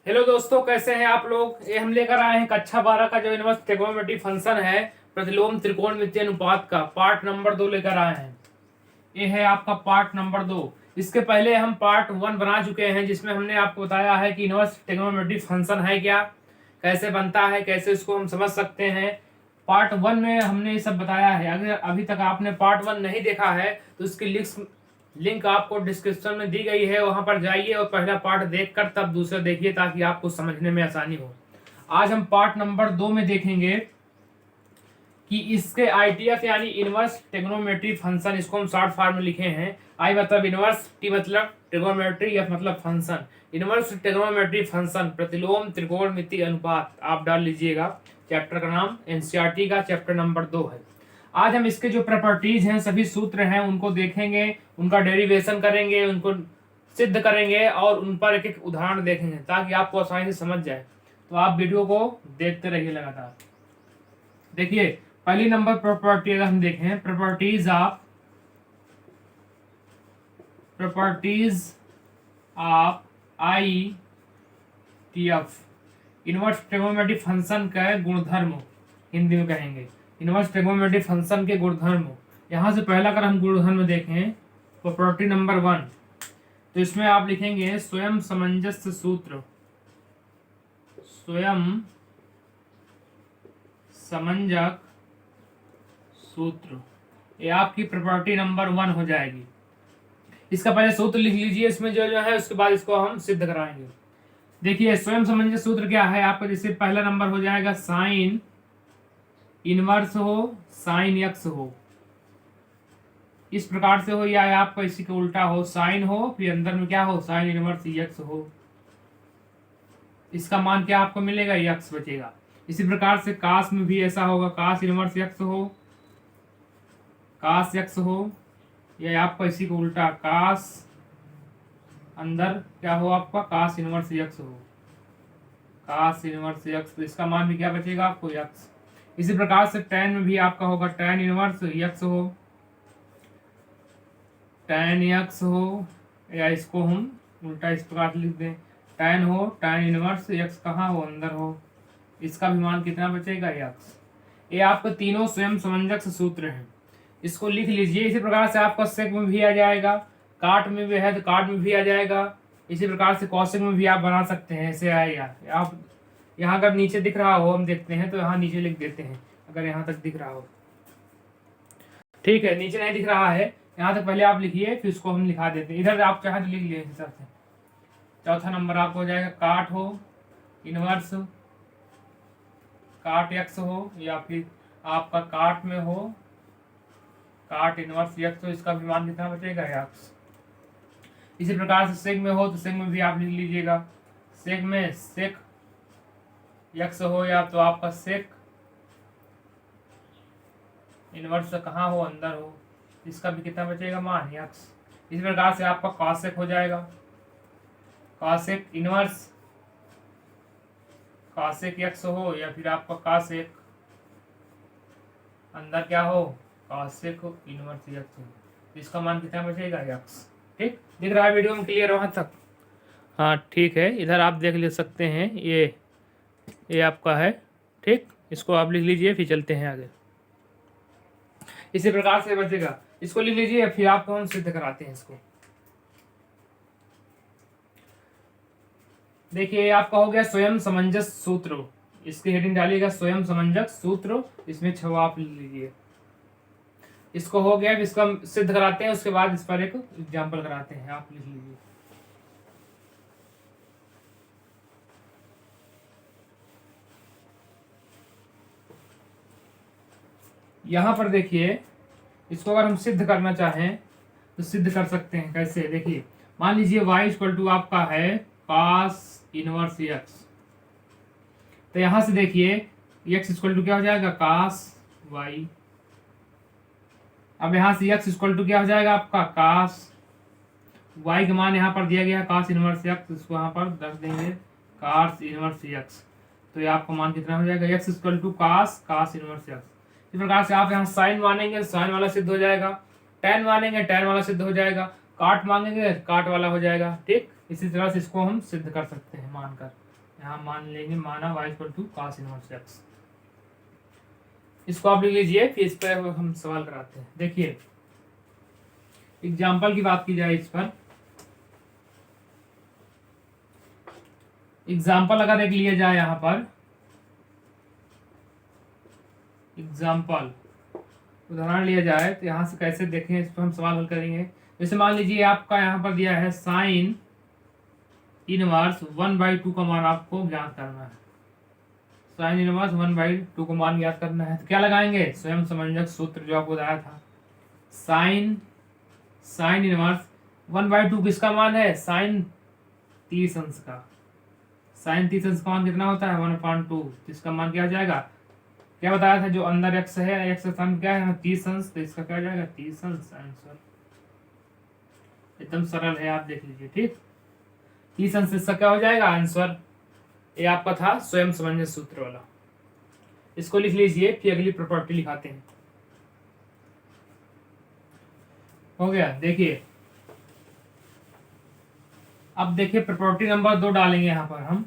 Hello दोस्तों, कैसे हैं आप लोग। ये हम लेकर आए हैं कक्षा 12 का जो इनवर्स ट्रिग्नोमेट्री फंक्शन है, प्रतिलोम त्रिकोणमितीय अनुपात का पार्ट नंबर 2 लेकर आए हैं। ये है आपका पार्ट नंबर 2। इसके पहले हम पार्ट 1 बना चुके हैं, जिसमें हमने आपको बताया है कि इनवर्स ट्रिग्नोमेट्री फंक्शन है क्या, कैसे बनता है, कैसे इसको हम समझ सकते हैं। पार्ट 1 में हमने ये सब बताया है। अगर अभी तक आपने पार्ट 1 नहीं देखा है तो इसकी लिंक आपको डिस्क्रिप्शन में दी गई है, वहां पर जाइए और पहला पार्ट देखकर तब दूसरा देखिए, ताकि आपको समझने में आसानी हो। आज हम पार्ट नंबर 2 में देखेंगे कि इसके आईटीएफ यानी इनवर्स ट्रिग्नोमेट्री फंक्शन, इसको हम शॉर्ट फॉर्म में लिखे हैं। आई मतलब इनवर्स, टी मतलब ट्रिग्नोमेट्री, एफ मतलब फंक्शन। इनवर्स ट्रिग्नोमेट्री फंक्शन प्रतिलोम त्रिकोणमितीय अनुपात आप डाल लीजिएगा। चैप्टर का नाम एनसीईआरटी का चैप्टर नंबर 2 है। आज हम इसके जो प्रॉपर्टीज हैं, सभी सूत्र हैं, उनको देखेंगे, उनका डेरिवेशन करेंगे, उनको सिद्ध करेंगे और उन पर एक एक उदाहरण देखेंगे, ताकि आपको आसानी से समझ जाए। तो आप वीडियो को देखते रहिए लगातार। देखिए, पहली नंबर प्रॉपर्टी अगर हम देखें, properties of I T F, inverse trigonometry function का गुणधर्म हिंदी में कहेंगे। इनवर्स ट्रिग्नोमेट्री फंक्शन के गुणधर्म, यहां से पहला अगर हम गुणधर्म देखें, प्रॉपर्टी नंबर 1, तो इसमें आप लिखेंगे स्वयं सामंजस्य सूत्र। स्वयं समंजक सूत्र, ये आपकी प्रॉपर्टी नंबर 1 हो जाएगी। इसका पहले सूत्र लिख लीजिए इसमें जो जो है, उसके बाद इसको हम सिद्ध कराएंगे। देखिए, स्वयं सामंजस्य सूत्र क्या है आपका। जैसे पहला नंबर हो जाएगा साइन इनवर्स हो, साइन एक्स हो, इस प्रकार से हो, या आपका इसी का उल्टा हो, साइन हो फिर अंदर में क्या हो, साइन इनवर्स एक्स हो। इसका मान क्या आपको मिलेगा, एक्स बचेगा। इसी प्रकार से कास में भी ऐसा होगा, कास इनवर्स एक्स हो, कास एक्स हो, या आपका इसी को उल्टा, कास अंदर क्या हो आपका, कास इनवर्स एक्स हो, कास इनवर्स एक्स, तो इसका मान भी क्या बचेगा आपको, एक्स। इसी प्रकार से tan में भी आपका होगा tan इनवर्स एक्स हो, tan एक्स हो, या इसको हम उल्टा इस प्रकार लिख दें, tan हो, tan इनवर्स एक्स कहाँ हो, अंदर हो, इसका भी मान कितना बचेगा, एक्स। ये आपके तीनों स्वयं समंजक सूत्र हैं, इसको लिख लीजिए। इसी प्रकार से आपका सेक में भी आ जाएगा, काट में भी है तो काट में भी आ जाएगा। इसी प्रकार से कौशिक में भी आप बना सकते हैं, ऐसे आएगा। आप यहाँ अगर नीचे दिख रहा हो, हम देखते हैं तो यहाँ नीचे लिख देते हैं, अगर यहाँ तक दिख रहा हो। ठीक है, नीचे नहीं दिख रहा है, यहाँ तक पहले आप लिखिए, फिर इसको हम लिखा देते हैं। इधर आप चाहे तो लिख लिए हिसाब से। चौथा नंबर आपको हो जाएगा काट हो इनवर्स, काट एक्स हो, या फिर आपका काट में हो, काट इनवर्स एक्स हो, इसका भी मान कितना बचेगा, एक्स। इसी प्रकार से सेक में हो तो सेक में भी आप लिख लीजिएगा, सेक में सेक एक्स हो, या तो आपका सेक इनवर्स कहाँ हो, अंदर हो, इसका भी कितना बचेगा, मान एक्स। इसी प्रकार से आपका कॉसेक हो जाएगा, कॉसेक इनवर्स कॉसेक एक्स हो, या फिर आपका कॉसेक अंदर क्या हो, कॉसेक इनवर्स एक्स हो, इसका मान कितना बचेगा, एक्स। ठीक दिख रहा है वीडियो में, क्लियर वहां तक। हाँ ठीक है, इधर आप देख ले सकते हैं, ये आपका है। ठीक, इसको आप लिख लीजिए, फिर चलते हैं आगे। इसी प्रकार से बचेगा, इसको लिख लीजिए, फिर आपको हम सिद्ध कराते हैं इसको। देखिए, आपका हो गया स्वयं समंजस सूत्र, इसकी हेडिंग डालिएगा स्वयं समंजक सूत्र, इसमें 6 आप लिख लीजिए। इसको हो गया, इसको हम सिद्ध कराते हैं, उसके बाद इस पर एक एग्जाम्पल कराते हैं, आप लिख लीजिए। यहां पर देखिए, इसको अगर हम सिद्ध करना चाहें तो सिद्ध कर सकते हैं। कैसे, देखिए, मान लीजिए y इक्वल टू आपका है cos इनवर्स x, तो यहां से देखिए x इक्वल टू क्या हो जाएगा, cos y। अब यहां से x इक्वल टू क्या हो जाएगा आपका, cos y का मान यहाँ पर दिया गया है cos इनवर्स x, इसको यहाँ पर रख देंगे cos इनवर्स x, तो ये आपका मान कितना हो जाएगा, x equal to cos inverse x। इस प्रकार से आप यहाँ साइन मानेंगे, साइन वाला सिद्ध हो जाएगा, tan मानेंगे, tan वाला सिद्ध हो जाएगा, काट मांगेंगे, काट वाला हो जाएगा। ठीक, इसी तरह से इसको हम सिद्ध कर सकते हैं मानकर। यहाँ मान लेंगे, माना y equal to cos inverse x। इसको आप लिख लीजिए, फिर इस पर हम सवाल कराते हैं। देखिए एग्जाम्पल की बात की जाए इस पर, एग्जाम्पल अगर एक लिया जाए यहाँ पर, एग्जाम्पल उदाहरण लिया जाए तो यहाँ से कैसे देखें, इस पर हम सवाल हल करेंगे। जैसे मान लीजिए आपका यहाँ पर दिया है साइन इनवर्स 1/2 का मान आपको ज्ञात करना है। साइन इनवर्स 1/2 का मान ज्ञात करना है तो क्या लगाएंगे, स्वयं समंजक सूत्र जो आपको बताया था। साइन इनवर्स 1/2 किसका मान है, साइन 30 अंश का। साइन 30 अंश का मान कितना होता है, 1/2। इसका मान क्या हो जाएगा, क्या बताया था, जो अंदर एक्स है, एक्स का स्थान क्या है 30 अंश, तो इसका क्या हो जाएगा 30 अंश आंसर। एकदम सरल है, आप देख लीजिए। ठीक, 30 अंश इसका क्या हो जाएगा आंसर। ये आपका था स्वयं समंजस सूत्र वाला। इसको लिख लीजिए, फिर अगली प्रॉपर्टी लिखाते हैं। हो गया। देखिए अब देखिए प्रॉपर्टी नंबर 2 डालेंगे यहाँ पर हम।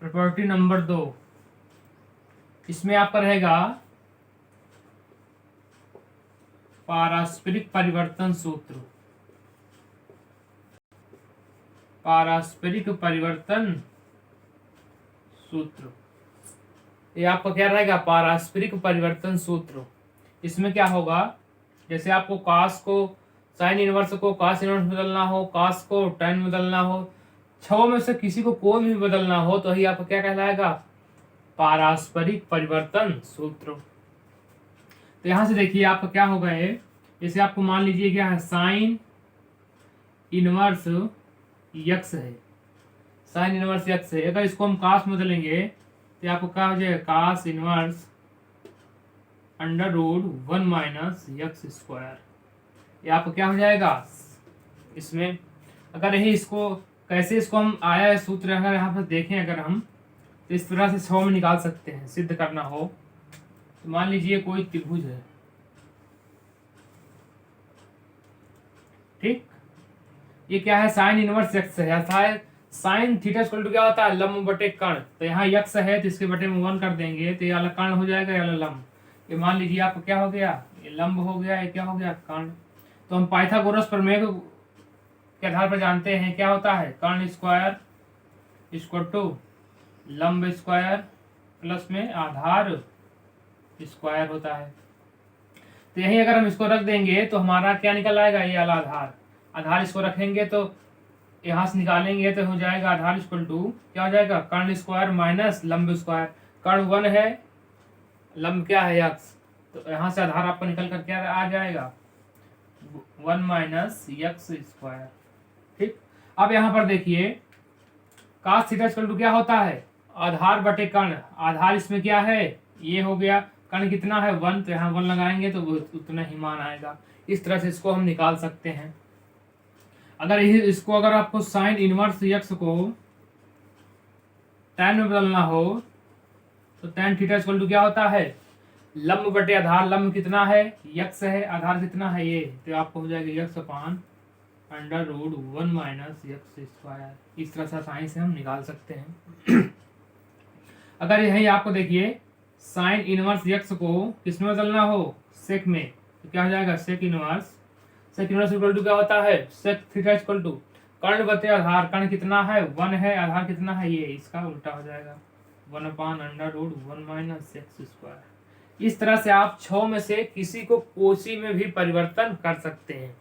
प्रॉपर्टी नंबर 2, इसमें आपका रहेगा पारस्परिक परिवर्तन सूत्र। पारस्परिक परिवर्तन सूत्र, ये आपका क्या रहेगा, पारस्परिक परिवर्तन सूत्र। इसमें क्या होगा, जैसे आपको कास को साइन इनवर्स को कास इनवर्स बदलना हो, कास को tan बदलना हो, 6 में से किसी को कोई भी बदलना हो, तो ही आपका क्या कहलाएगा, पारस्परिक परिवर्तन सूत्र। तो यहां से देखिए आपका क्या होगा, ये जैसे आपको मान लीजिए क्या है, साइन इनवर्स यक्स है, साइन इनवर्स यक्स है। अगर इसको हम कास में बदलेंगे तो आपको क्या हो जाएगा, कास इनवर्स √1 माइनस यक्स स्क्वायर। ये आपको क्या हो जाएगा इसमें। अगर यही इसको कैसे इसको हम आया है सूत्र, अगर यहाँ पर देखें अगर हम, तो इस तरह से 100 में निकाल सकते हैं। सिद्ध करना हो तो मान लीजिए कोई त्रिभुज है, ठीक, ये क्या है, साइन इनवर्स यक्स है। साइन थीटा इक्वल टू क्या होता है, लंब बटे कर्ण। तो यहाँ यक्स है तो इसके बटे में 1 कर देंगे, तो ये वाला कर्ण हो जाएगा, ये वाला लंब। ये मान लीजिए आपको क्या हो गया, ये लंब हो गया, ये क्या हो गया, कर्ण। तो हम पाइथागोरस प्रमेय के आधार पर जानते हैं क्या होता है, कर्ण स्क्वायर इक्वल टू लंब स्क्वायर प्लस में आधार स्क्वायर होता है। तो यही अगर हम इसको रख देंगे तो हमारा क्या निकल आएगा, ये वाला आधार। आधार इसको रखेंगे तो यहाँ से निकालेंगे तो हो जाएगा आधार इक्वल टू क्या हो जाएगा, कर्ण स्क्वायर माइनस लंब स्क्वायर। कर्ण 1 है, लंब क्या है यक्स, तो यहाँ से आधार आपको निकल कर क्या आ जाएगा, 1 माइनस यक्स स्क्वायर। ठीक, अब यहाँ पर देखिए कास थीटा इक्वल टू क्या होता है, आधार बटे कर्ण। आधार इसमें क्या है, ये हो गया, कर्ण कितना है 1, तो यहाँ 1 लगाएंगे तो उतना ही मान आएगा। इस तरह से इसको हम निकाल सकते हैं। अगर इसको अगर आपको साइन इनवर्स यक्स को tan में बदलना हो तो tan थीटा इक्वल टू क्या होता है, लंब बटे आधार। लंब कितना है, यक्स है, आधार कितना है ये, तो आपको हो जाएगा यक्स अपान √1 माइनस यक्स स्क्वायर। इस तरह से आसानी से हम निकाल सकते हैं। अगर यही आपको देखिए साइन इनवर्स यक्स को किसमें बदलना हो, सेक में, तो क्या हो जाएगा, सेक इनवर्स इक्वल टू क्या होता है, सेक थीटा इक्वल टू कर्ण बटे आधार। कर्ण कितना है 1 है, आधार कितना है ये, इसका उल्टा हो जाएगा 1/√1 माइनस एक्स स्क्वायर। इस तरह से आप 6 में से किसी को कोसी में भी परिवर्तन कर सकते हैं।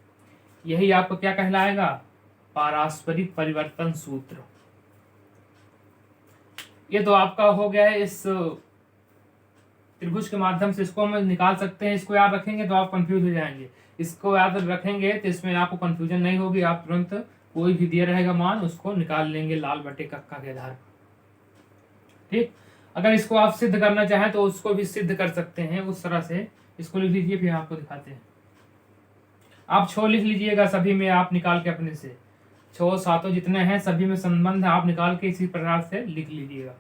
यही आपको क्या कहलाएगा, पारस्परिक परिवर्तन सूत्र। ये तो आपका हो गया है, इस त्रिभुज के माध्यम से इसको हम निकाल सकते हैं। इसको याद रखेंगे तो आप कंफ्यूज हो जाएंगे। इसको याद रखेंगे तो इसमें आपको कंफ्यूजन नहीं होगी, आप तुरंत कोई भी दिया रहेगा मान उसको निकाल लेंगे लाल बटे कक्का के आधार पर। ठीक, अगर इसको आप सिद्ध करना चाहें तो उसको भी सिद्ध कर सकते हैं उस तरह से। इसको लिख लीजिए, फिर आपको दिखाते हैं। आप 6 लिख लीजिएगा, सभी में आप निकाल के अपने से 6 7 जितने हैं सभी में संबंध आप निकाल के इसी प्रकार से लिख लीजिएगा।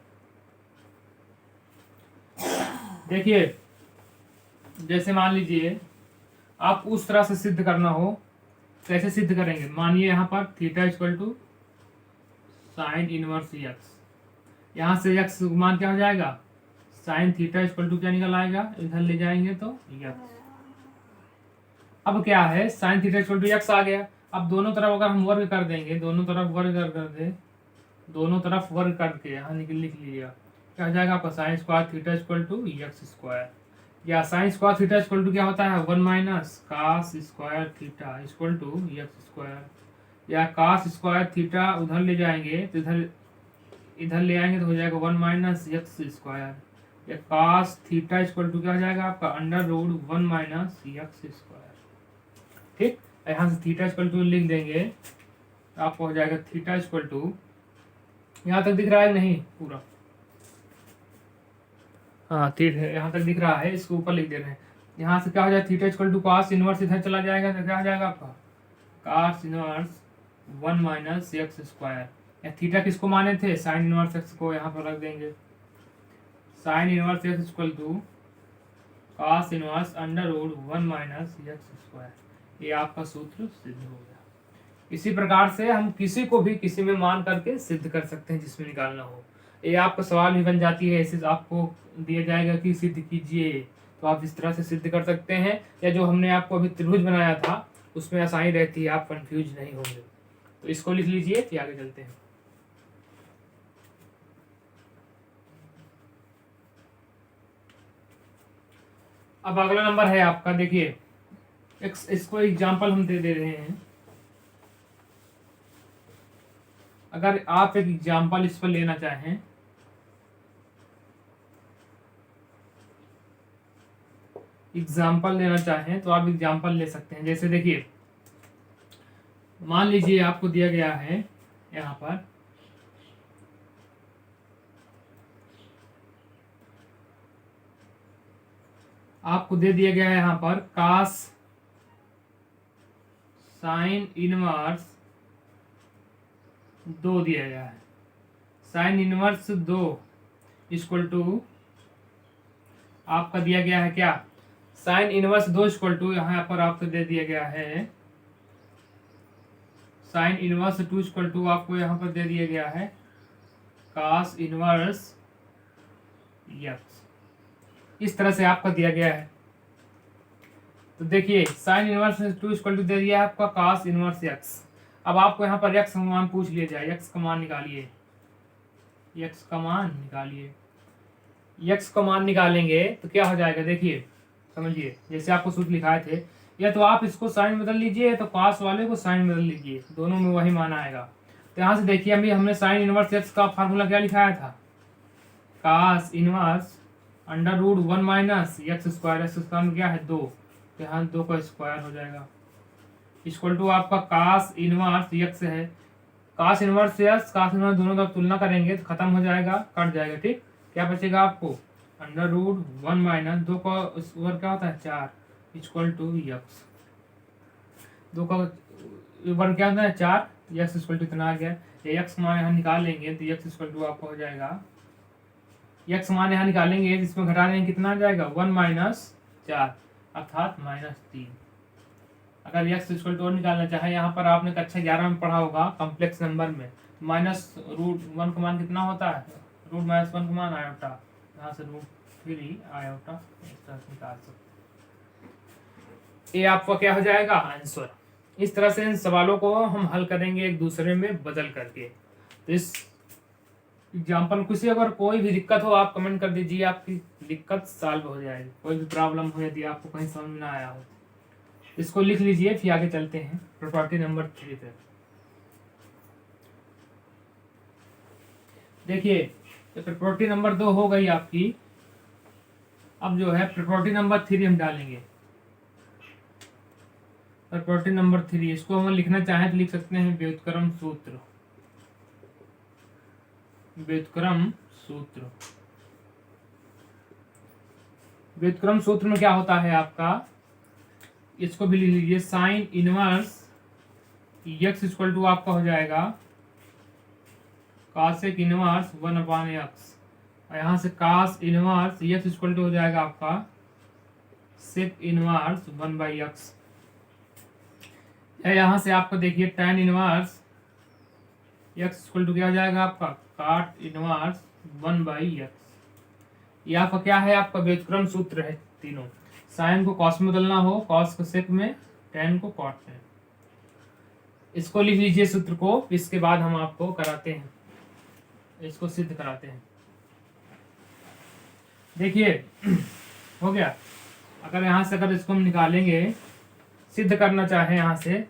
देखिए जैसे मान लीजिए आप उस तरह से सिद्ध करना हो, कैसे सिद्ध करेंगे। मानिए यहाँ पर theta equal to sine inverse x. यहाँ से एक्स मान क्या हो जाएगा, साइन थीटा इक्वल टू क्या निकल आएगा, इधर ले जाएंगे तो एक्स। अब क्या है, sine theta equal to x आ गया। अब दोनों तरफ अगर हम वर्ग कर देंगे, दोनों तरफ वर्ग कर दे, दोनों तरफ वर्ग करके यहाँ लिख लीजिएगा, क्या हो जाएगा आपका sine square theta equal to x square. या sine square theta equal to क्या होता है, 1 minus cos square theta equal to x square. या कास स्क्वायर थीटा उधर ले जाएंगे तो इधर ले आएंगे तो हो जाएगा 1 माइनस एक्स स्क्वायर। या कास थीटा इक्वल टू क्या हो जाएगा आपका under root 1 minus x square. ठीक, यहाँ से थीटा इक्वल टू लिख देंगे तो आपको हो जाएगा थीटा इक्वल टू, यहाँ तक दिख रहा है नहीं पूरा, हाँ ठीक है, यहाँ तक दिख रहा है, इसको ऊपर लिख दे रहे हैं। यहाँ से क्या हो जाएगा, theta equal to cos inverse इधर चला जाएगा तो क्या हो जाएगा आपका cos inverse 1 minus x square. या थीटा किसको माने थे, साइन इनवर्स एक्स को, यहाँ पर रख देंगे sine inverse x equal to cos inverse under root 1 minus x square. ये आपका सूत्र सिद्ध हो गया। इसी प्रकार से हम किसी को भी किसी में मान करके सिद्ध कर सकते हैं जिसमें निकालना हो। ये आपका सवाल भी बन जाती है, ऐसे आपको दिया जाएगा कि सिद्ध कीजिए, तो आप इस तरह से सिद्ध कर सकते हैं। या जो हमने आपको अभी त्रिभुज बनाया था उसमें आसानी रहती है, आप कंफ्यूज नहीं होंगे। तो इसको लिख लीजिए, फिर आगे चलते हैं। अब अगला नंबर है आपका, देखिए इसको एग्जाम्पल हम दे रहे हैं। अगर आप एक एग्जाम्पल इस पर लेना चाहें, तो आप एग्जाम्पल ले सकते हैं। जैसे देखिए, मान लीजिए आपको दिया गया है यहाँ पर आपको दे दिया गया है यहाँ पर कास साइन इनवर्स 2 दिया गया है। साइन इनवर्स 2 इक्वल टू आपका दिया गया है क्या, साइन इनवर्स 2 इक्वल टू यहाँ पर आपको दे दिया गया है साइन इनवर्स 2 इक्वल टू आपको यहाँ पर दे दिया गया है कास इनवर्स एक्स। इस तरह से आपका दिया गया है। तो देखिए साइन इनवर्स 2 इक्वल टू दे दिया है आपका कास इनवर्स एक्स। अब आपको यहाँ पर एक्स का मान पूछ लिया जाए, एक्स का मान निकालिए, एक्स का मान निकालिए। एक्स का मान निकालेंगे तो क्या हो जाएगा, देखिए समझिए, जैसे आपको सूत्र लिखाए थे, या तो आप इसको साइन बदल लीजिए, तो कास वाले को साइन बदल लीजिए, दोनों में वही मान आएगा। तो यहाँ से देखिए अभी हमने साइन इनवर्स एक्स का फार्मूला क्या लिखाया था, cos inverse under root 1 minus x square. X square में क्या है 2, तो यहाँ 2 का स्क्वायर हो जाएगा इक्वल टू आपका कास इनवर्स एक्स है। कास इनवर्स एक्स कास इनवर्स दोनों तरफ तुलना करेंगे तो खत्म हो जाएगा, कट जाएगा। ठीक, क्या बचेगा आपको अंडर रूट 1 माइनस 2 का वर्ग क्या होता है 4 इक्वल टू एक्स। 2 का वर्ग क्या होता है 4, एक्स इक्वल टू इतना आ गया। एक्स मान यहाँ निकाल लेंगे तो एक्स इक्वल टू आपको हो जाएगा, एक्स मान यहाँ निकालेंगे जिसमें घटा देंगे कितना आ जाएगा 1 माइनस 4 अर्थात -3। अगर एक्स इक्वल टू निकालना चाहे, यहाँ पर आपने कक्षा 11 में पढ़ा होगा कॉम्प्लेक्स नंबर में, माइनस रूट 1 का मान कितना होता है, रूट -1 का मान आयोटा, यहाँ से √3 आयोटा इस तरह से निकाल सकते। ये आपका क्या हो जाएगा आंसर। इस तरह से इन सवालों को हम हल करेंगे एक दूसरे में बदल करके। तो इस एग्जाम्पल किसी अगर कोई भी दिक्कत हो आप कमेंट कर दीजिए, आपकी दिक्कत सॉल्व हो जाएगी। कोई भी प्रॉब्लम हो यदि आपको कहीं समझ में ना आया हो, इसको लिख लीजिए, फिर आगे चलते हैं प्रॉपर्टी नंबर 3 पे। देखिए प्रॉपर्टी नंबर 2 हो गई आपकी। अब जो है प्रॉपर्टी नंबर 3 हम डालेंगे। प्रॉपर्टी नंबर 3 इसको हम लिखना चाहें तो लिख सकते हैं व्युत्क्रम सूत्र। व्युत्क्रम सूत्र, व्युत्क्रम सूत्र में क्या होता है आपका, इसको भी लिख लीजिए, sine inverse x equal to आपका हो जाएगा कासेक इनवर्स 1/x। और यहाँ से cos inverse x equal to हो जाएगा आपका सेक इनवर्स 1/x। यहाँ से आपको देखिए tan inverse x equal to क्या हो जाएगा आपका काट इनवर्स 1/x। ये आपका क्या है, आपका व्युत्क्रम सूत्र है तीनों। साइन को कॉस में बदलना हो, कॉस को सेक में, टेन को कॉट में। इसको लिख लीजिए सूत्र को, इसके बाद हम आपको कराते हैं, इसको सिद्ध कराते हैं। देखिए हो गया। अगर यहाँ से अगर इसको हम निकालेंगे, सिद्ध करना चाहे यहाँ से,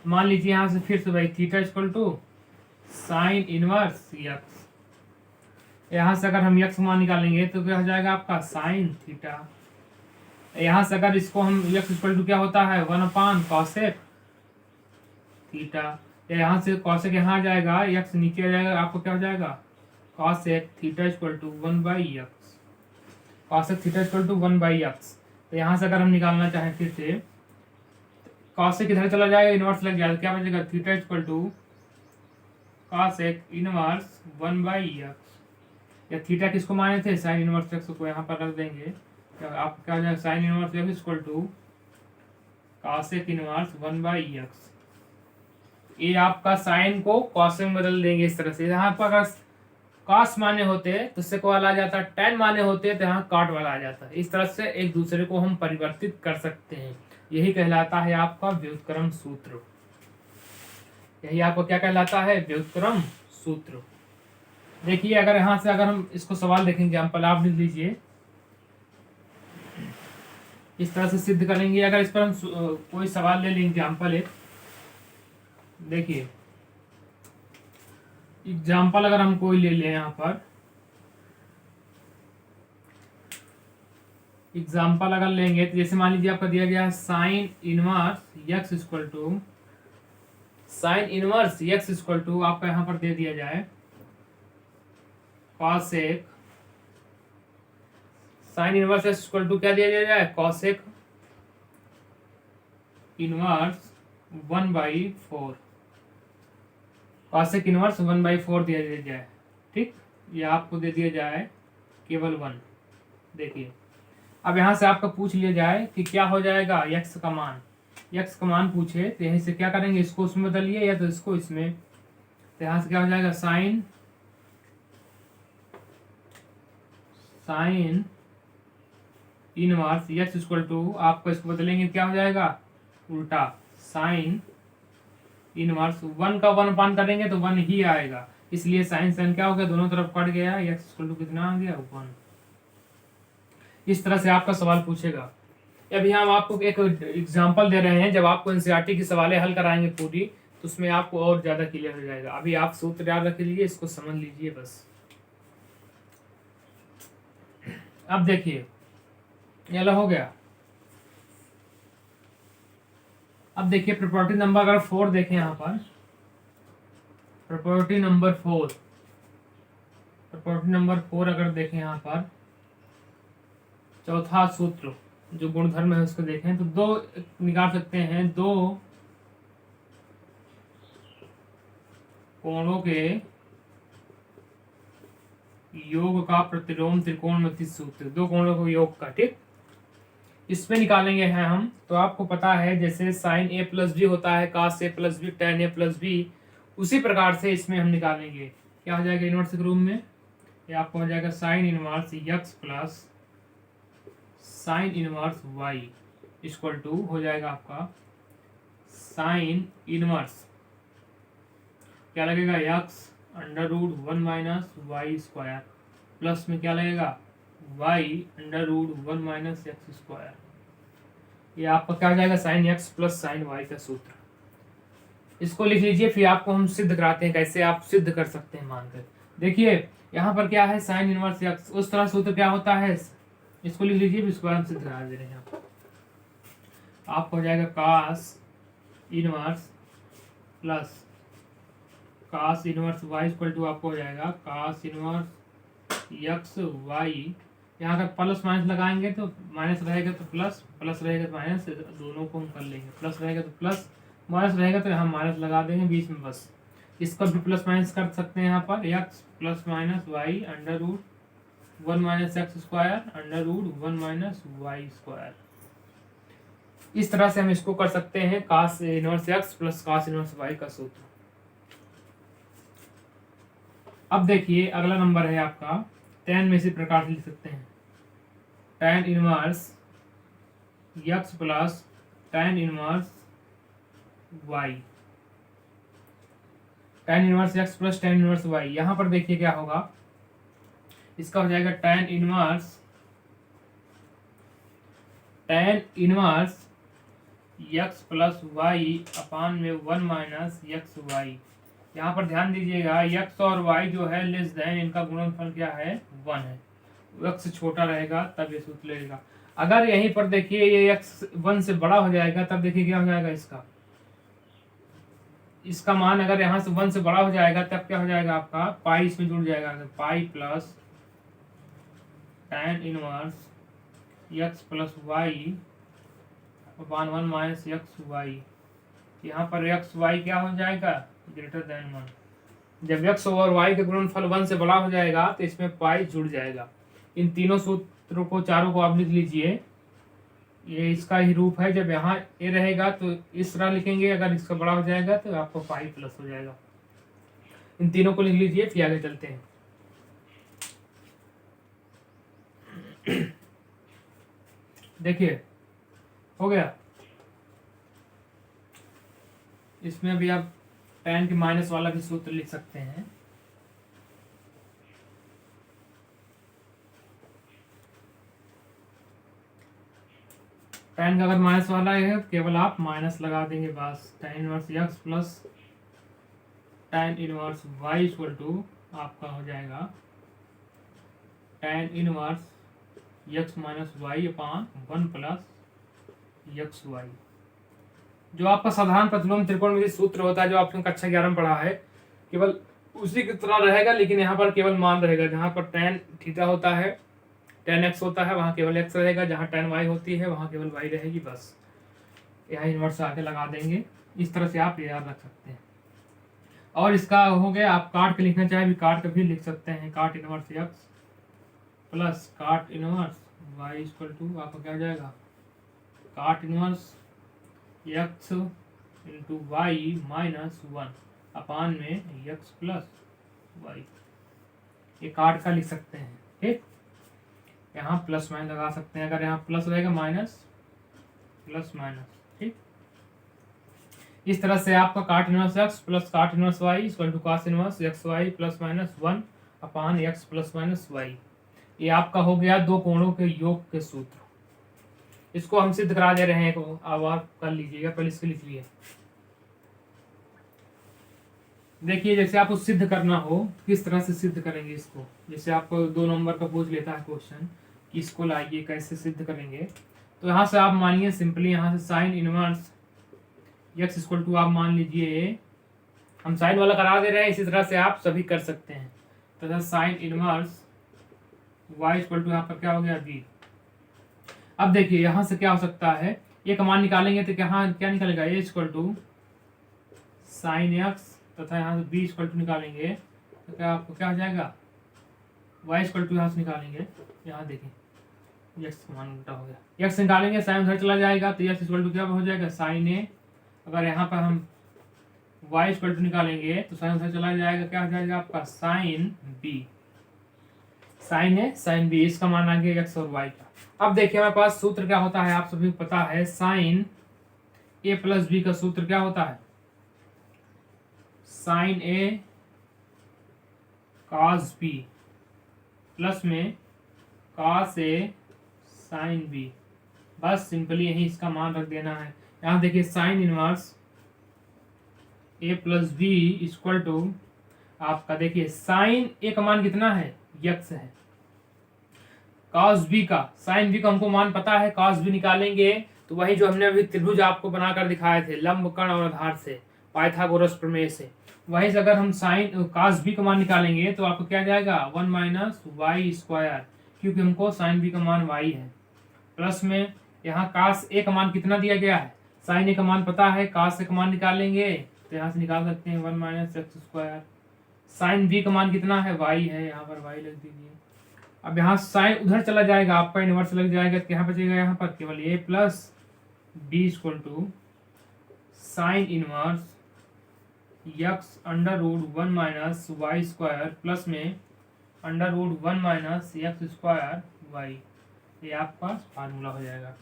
मान लीजिए यहाँ से फिर से भाई theta equal to sine inverse x. यहाँ से अगर हम यक्स मान निकालेंगे तो क्या हो जाएगा आपका साइन थीटा। यहाँ से अगर इसको हम यक्स इक्वल टू क्या होता है 1/cosec थीटा। यहाँ से cosec यहाँ आ जाएगा, यक्स नीचे आ जाएगा, आपको क्या हो जाएगा cosec theta equal to 1/x। cosec theta equal to 1/x। तो यहाँ से अगर हम निकालना चाहें फिर से, cosec इधर चला जाएगा, इनवर्स लग जाएगा, क्या बचेगा theta equal to cosec inverse 1/x। या थीटा किसको माने थे, साइन इनवर्स एक्स को यहाँ पर रख देंगे, आप क्या हो जाएगा sine inverse x equal to cosec inverse 1/x। ये आपका साइन को कॉस में बदल देंगे इस तरह से। यहाँ पर अगर कॉस माने होते तो सेक वाला आ जाता, टेन माने होते तो यहाँ काट वाला आ जाता। इस तरह से एक दूसरे को हम परिवर्तित कर सकते हैं। यही कहलाता है आपका व्युत्क्रम सूत्र। यही आपको क्या कहलाता है, व्युत्क्रम सूत्र। देखिए अगर यहाँ से अगर हम इसको सवाल देखेंगे, एग्जाम्पल आप लिख लीजिए, इस तरह से सिद्ध करेंगे। अगर इस पर हम कोई सवाल ले लेंगे, एग्जाम्पल एक देखिए, एग्जाम्पल अगर हम कोई ले लें, यहाँ पर एग्जाम्पल अगर लेंगे तो जैसे मान लीजिए आपका दिया गया है sine inverse x equal to, sine inverse x equal to आपका यहाँ पर दे दिया जाए cosec, sine inverse x equal to क्या दिया जाए कॉसेक इनवर्स 1/4। कॉसेक इनवर्स 1/4 दिया जाए, ठीक, ये आपको दे दिया जाए केवल 1। देखिए अब यहाँ से आपका पूछ लिया जाए कि क्या हो जाएगा यक्स का मान, यक्स का मान पूछे तो यहीं से क्या करेंगे, इसको उसमें बदलिए या तो इसको इसमें। तो यहाँ से क्या हो जाएगा sine inverse x equal to, आपको इसको बदलेंगे क्या हो जाएगा उल्टा, साइन इनवर्स 1 का 1 पान करेंगे तो 1 ही आएगा, इसलिए साइन साइन क्या हो गया दोनों तरफ कट गया, यक्स इक्वल टू कितना आ गया 1। इस तरह से आपका सवाल पूछेगा। अभी हम आपको एक एग्जांपल दे रहे हैं, जब आपको एनसीईआरटी की सवालें हल कराएंगे पूरी तो उसमें आपको और ज्यादा क्लियर हो जाएगा। अभी आप सूत्र याद रख लीजिए, इसको समझ लीजिए बस। अब देखिए ये हो गया। अब देखिए प्रॉपर्टी नंबर अगर 4 देखें, यहाँ पर प्रॉपर्टी नंबर 4, प्रॉपर्टी नंबर 4 अगर देखें यहाँ पर चौथा सूत्र जो गुणधर्म है उसको देखें तो दो निकाल सकते हैं, दो कोणों के योग का प्रतिलोम त्रिकोणमिति सूत्र, दो कोणों के योग का, ठीक, इसमें निकालेंगे हैं हम। तो आपको पता है जैसे साइन a प्लस बी होता है cos a plus b tan a plus b, उसी प्रकार से इसमें हम निकालेंगे। क्या हो जाएगा इनवर्स के रूप में, ये आपको हो जाएगा sine inverse x plus sine inverse y equal to हो जाएगा आपका साइन इनवर्स क्या लगेगा x under root 1 minus y square plus में क्या लगेगा y under root 1 minus x square. ये आपका क्या हो जाएगा sine x plus sine y का सूत्र। इसको लिख लीजिए, फिर आपको हम सिद्ध कराते हैं कैसे आप सिद्ध कर सकते हैं मानकर। देखिए यहाँ पर क्या है साइन इनवर्स x, उस तरह सूत्र क्या होता है, इसको लिख लीजिए, इसको हम सिद्ध करा दे रहे हैं। आपको हो जाएगा cos inverse plus cos inverse y equal to आपको हो जाएगा cos इनवर्स x y। यहाँ अगर प्लस माइनस लगाएंगे तो माइनस रहेगा तो प्लस, प्लस रहेगा तो माइनस, दोनों को हम कर लेंगे, प्लस रहेगा तो प्लस, माइनस रहेगा तो हम माइनस लगा देंगे बीच में बस। इसका भी प्लस माइनस कर सकते हैं, यहाँ पर x plus minus y under root 1 minus x square under root 1 minus y square. इस तरह से हम इसको कर सकते हैं cos inverse x plus cos inverse y का सूत्र। अब देखिए अगला नंबर है आपका tan में इसी प्रकार से लिख सकते हैं tan inverse x plus tan inverse y, tan inverse x plus tan inverse y। यहाँ पर देखिए क्या होगा, इसका हो जाएगा tan inverse x plus y upon में 1 माइनस एक्स वाई। यहाँ पर ध्यान दीजिएगा x और y जो है लेस देन, इनका गुणनफल क्या है 1 है, x छोटा रहेगा तब ये सूत्र लगेगा। अगर यहीं पर देखिए ये x 1 से बड़ा हो जाएगा तब देखिए क्या हो जाएगा, इसका मान अगर यहाँ से 1 से बड़ा हो जाएगा तब क्या हो जाएगा आपका पाई इसमें जुड़ जाएगा, pi plus tan inverse x plus y upon 1 minus x y. यहाँ पर एक्स वाई क्या हो जाएगा ग्रेटर देन 1। जब x और y के गुणनफल 1 से बड़ा हो जाएगा तो इसमें पाई जुड़ जाएगा। इन तीनों सूत्रों को चारों को आप लिख लीजिए, ये इसका ही रूप है। जब यहाँ ए रहेगा तो इस तरह लिखेंगे, अगर इसका बड़ा हो जाएगा तो आपको पाई प्लस हो जाएगा। इन तीनों को लिख लीजिए, फिर आगे चलते हैं। देखिए हो गया, इसमें भी आप tan के माइनस वाला भी सूत्र लिख सकते हैं। tan का अगर माइनस वाला है केवल आप माइनस लगा देंगे बस। tan inverse x plus tan inverse y equal to आपका हो जाएगा tan inverse x minus y upon 1 plus x y. जो आपका साधारण प्रतिलोम त्रिकोणमिति सूत्र होता है जो आपने कक्षा 11 में पढ़ा है, केवल उसी की तरह रहेगा, लेकिन यहाँ पर केवल मान रहेगा। जहाँ पर tan थीटा होता है, tan x होता है, वहाँ केवल x रहेगा। जहाँ tan y होती है वहाँ केवल y रहेगी बस। यहाँ इन्वर्स आके लगा देंगे। इस तरह से आप याद रख सकते हैं। और इसका हो गया, आप काट के लिखना चाहे भी काट के भी लिख सकते हैं। Cot inverse x plus cot inverse y equal to आपका क्या हो जाएगा, cot inverse x into y minus 1 upon में x प्लस वाई। ये काट का लिख सकते हैं, ठीक। यहाँ प्लस माइनस लगा सकते हैं, अगर यहाँ प्लस रहेगा माइनस प्लस माइनस, ठीक। इस तरह से आपका cot inverse x plus cot inverse y equal to cos inverse x y plus minus 1 upon x plus minus y. ये आपका हो गया दो कोणों के योग के सूत्र। इसको हम सिद्ध करा दे रहे हैं, अब आप कर लीजिएगा, पहले इसको लिख लिए। देखिए जैसे आपको सिद्ध करना हो किस तरह से सिद्ध करेंगे इसको। जैसे आपको 2 नंबर का पूछ लेता है क्वेश्चन कि इसको लाइए कैसे सिद्ध करेंगे, तो यहाँ से आप मानिए सिंपली यहाँ से sine inverse x equal to आप मान लीजिए, हम साइन वाला करा दे रहे हैं, इसी तरह से आप सभी कर सकते हैं। तथा sine inverse y equal to यहाँ पर क्या हो गया b। अब देखिए यहाँ से क्या हो सकता है, ये कमान निकालेंगे तो क्या निकलेगा, a equal to sine x, तथा यहाँ से b इक्वल टू निकालेंगे तो क्या आपको क्या हो जाएगा, y इक्वल टू यहाँ से निकालेंगे, यहाँ देखें x मान उल्टा हो गया, x निकालेंगे साइन उधर चला जाएगा तो x इक्वल टू क्या हो जाएगा साइन a। अगर यहाँ पर हम y इक्वल टू निकालेंगे तो साइन उधर चला जाएगा, क्या हो जाएगा आपका sine b, sine a sine b, इसका मान आ गया x और y का। अब देखिए हमारे पास सूत्र क्या होता है, आप सभी को पता है, साइन a प्लस b का सूत्र क्या होता है, sine a cos b plus में cos a साइन b। बस सिंपली यही इसका मान रख देना है। यहाँ देखिए sine inverse a plus b equal to आपका देखिए साइन a का मान कितना है, x है। cos b का, साइन b का हमको मान पता है, cos b निकालेंगे तो वही जो हमने अभी त्रिभुज आपको बनाकर दिखाए थे लंब कण और आधार से, पाइथागोरस प्रमेय से, वहीं से अगर हम साइन cos b का मान निकालेंगे तो आपको क्या जाएगा 1 माइनस वाई स्क्वायर, क्योंकि हमको साइन b का मान y है। प्लस में यहाँ cos a का मान कितना दिया गया है, साइन a का मान पता है, cos a का मान निकालेंगे तो यहाँ से निकाल सकते हैं 1 minus x square. Sine b का मान कितना है, y है, यहाँ पर y लग दीजिए। अब यहाँ साइन उधर चला जाएगा, आपका इनवर्स लग जाएगा तो यहाँ बचेगा यहाँ पर केवल a plus b equal to sine inverse x under root 1 minus y square plus में under root 1 minus x square y. ये आपका फार्मूला हो जाएगा।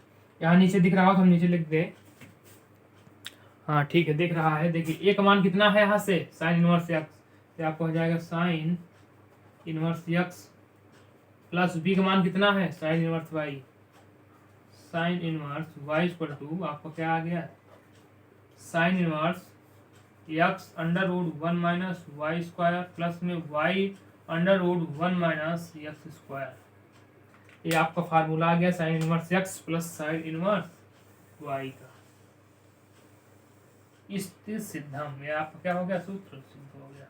यहाँ नीचे दिख रहा हो तो हम नीचे लिख दे। हाँ ठीक है, दिख रहा है। देखिए ए का मान कितना है यहाँ से, साइन इनवर्स एक्स, तो आपको हो जाएगा sine inverse x plus b का मान कितना है, sine inverse y. Sine inverse y equal to आपको क्या आ गया, sine inverse x under root 1 minus y square plus में y under root 1 minus x square. ये आपका फार्मूला आ गया sine inverse x plus sine inverse y का। स्थिर सिद्धम, ये आपका क्या हो गया, सूत्र सिद्ध हो गया।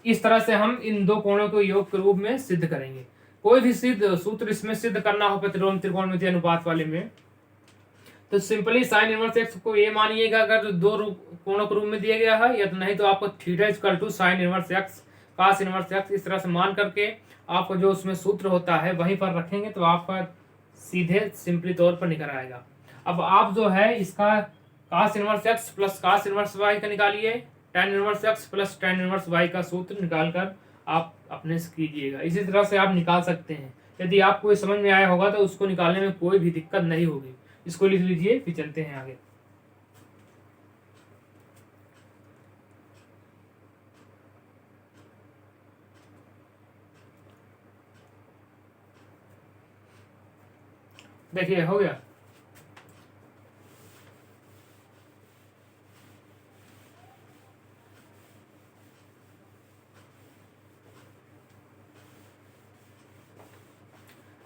इस तरह से हम इन दो कोणों को योग के रूप में सिद्ध करेंगे। कोई भी सिद्ध सूत्र इसमें सिद्ध करना हो प्रतिलोम त्रिकोणमितीय अनुपात वाले में, तो सिंपली साइन इनवर्स एक्स को ये मानिएगा अगर दो कोणों के रूप में दिया गया है, या तो नहीं तो आपको theta equal to sine inverse x cos inverse x इस तरह से मान करके आपको जो उसमें सूत्र होता है वहीं पर रखेंगे तो आपका सीधे सिंपली तौर पर निकल आएगा। अब आप जो है इसका cos inverse x plus cos inverse y का निकालिए, tan inverse x plus tan inverse y का सूत्र निकालकर आप अपने से कीजिएगा। इसी तरह से आप निकाल सकते हैं। यदि आपको ये समझ में आया होगा तो उसको निकालने में कोई भी दिक्कत नहीं होगी। इसको लिख लीजिए, फिर चलते हैं आगे। देखिए हो गया।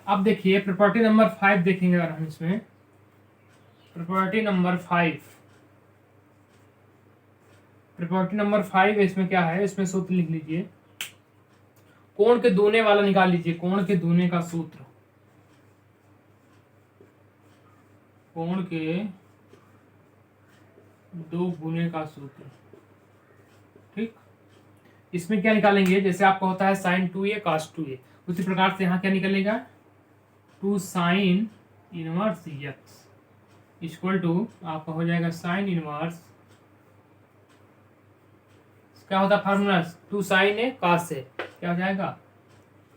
अब देखिए प्रॉपर्टी नंबर 5 देखेंगे अगर हम इसमें, प्रॉपर्टी नंबर 5, प्रॉपर्टी नंबर 5 इसमें क्या है, इसमें सूत्र लिख लीजिए। कोण के दूने वाला निकाल लीजिए, कोण के दूने का सूत्र, कोण के दो गुने का सूत्र। ठीक, इसमें क्या निकालेंगे, जैसे आपका होता है साइन 2a cos 2a, उसी प्रकार से यहाँ क्या निकलेगा, 2 sine inverse x equal to आपका हो जाएगा साइन इनवर्स, क्या होता है फार्मूला, 2 साइन ए cos से क्या हो जाएगा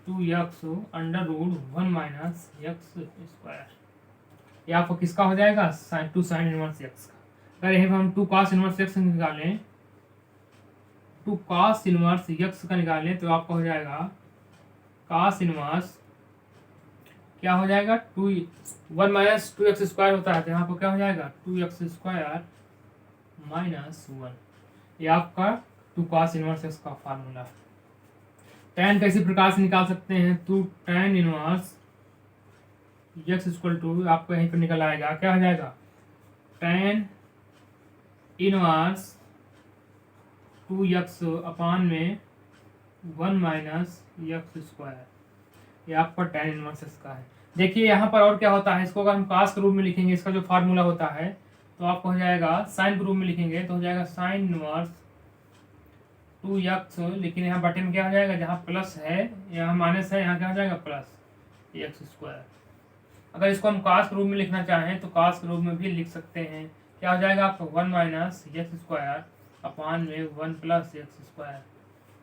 2x under root 1 minus x square. ये आपको किसका हो जाएगा, 2 साइन इनवर्स एक्स का। अगर यहीं पर हम 2 cos इनवर्स एक्स निकालें, 2 cos इनवर्स एक्स का निकालें तो आपका हो जाएगा cos इनवर्स क्या हो जाएगा 1 माइनस 2x स्क्वायर होता है, तो यहाँ पर क्या हो जाएगा 2x स्क्वायर माइनस 1। ये आपका 2 cos इनवर्स एक्स का फार्मूला है। tan कैसी प्रकार से निकाल सकते हैं, तो tan inverse x equal to आपको यहीं पर निकल आएगा, क्या हो जाएगा tan इनवर्स 2x अपान में 1 माइनस एक्स स्क्वायर। ये आपका tan इनवर्स x का है। देखिए यहाँ पर और क्या होता है, इसको अगर हम cos के रूप में लिखेंगे, इसका जो फार्मूला होता है तो आपको हो जाएगा साइन के रूप में लिखेंगे तो हो जाएगा साइन इनवर्स 2x, लेकिन यहाँ बटे में क्या हो जाएगा, जहाँ प्लस है यहाँ माइनस है, यहाँ क्या हो जाएगा प्लस एक्स स्क्वायर। अगर इसको हम cos के रूप में लिखना चाहें तो cos के रूप में भी लिख सकते हैं, क्या हो जाएगा आपको 1 माइनस एक्स स्क्वायर अपान में 1 प्लस एक्स स्क्वायर।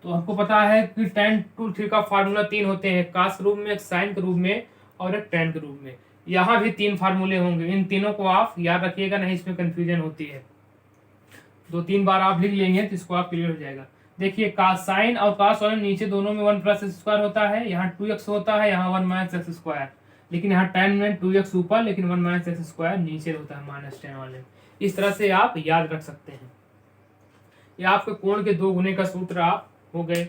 तो हमको पता है कि tan 2 3 का फार्मूला 3 होते हैं, cos के रूप में, एक साइन के रूप में और एक tan के रूप में। यहाँ भी 3 फार्मूले होंगे, इन तीनों को आप याद रखिएगा, नहीं इसमें कंफ्यूजन होती है। 2-3 बार आप लिख लेंगे तो इसको आप क्लियर हो जाएगा। देखिए साइन और cos वाले नीचे दोनों में 1 प्लस एक्स स्क्वायर होता है, यहाँ 2x होता है, यहाँ 1 माइनस एक्स स्क्वायर, लेकिन यहाँ tan में 2x ऊपर लेकिन 1 माइनस एक्स स्क्वायर नीचे होता है माइनस tan वाले। इस तरह से आप याद रख सकते हैं। ये आपके कोण के दो गुने का सूत्र आप हो गए।